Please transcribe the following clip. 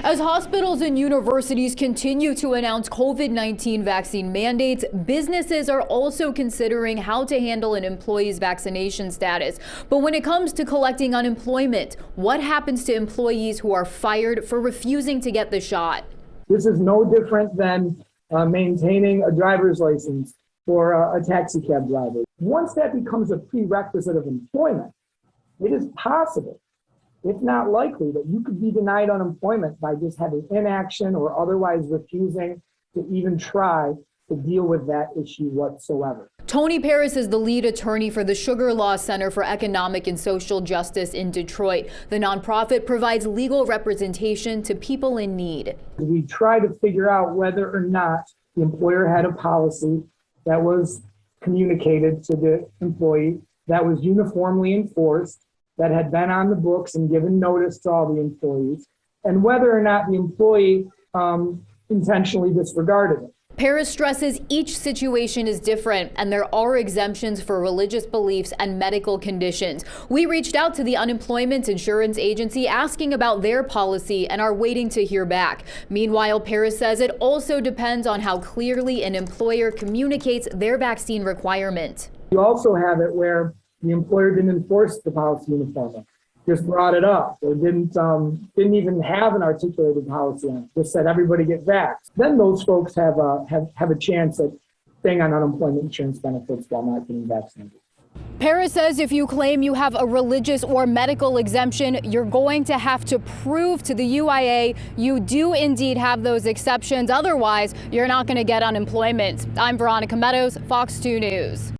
As hospitals and universities continue to announce COVID-19 vaccine mandates, businesses are also considering how to handle an employee's vaccination status. But when it comes to collecting unemployment, what happens to employees who are fired for refusing to get the shot? This is no different than maintaining a driver's license for a taxi cab driver. Once that becomes a prerequisite of employment, it is possible, if not likely, that you could be denied unemployment by just having inaction or otherwise refusing to even try to deal with that issue whatsoever. Tony Paris is the lead attorney for the Sugar Law Center for Economic and Social Justice in Detroit. The nonprofit provides legal representation to people in need. We try to figure out whether or not the employer had a policy that was communicated to the employee, that was uniformly enforced, that had been on the books and given notice to all the employees, and whether or not the employee intentionally disregarded it. Paris stresses each situation is different and there are exemptions for religious beliefs and medical conditions. We reached out to the Unemployment Insurance Agency asking about their policy and are waiting to hear back. Meanwhile, Paris says it also depends on how clearly an employer communicates their vaccine requirement. You also have it where the employer didn't enforce the policy uniformly, just brought it up, or didn't even have an articulated policy on it, just said everybody get vaxxed. Then those folks have a chance at staying on unemployment insurance benefits while not getting vaccinated. Paris says if you claim you have a religious or medical exemption, you're going to have to prove to the UIA you do indeed have those exceptions. Otherwise, you're not going to get unemployment. I'm Veronica Meadows, Fox 2 News.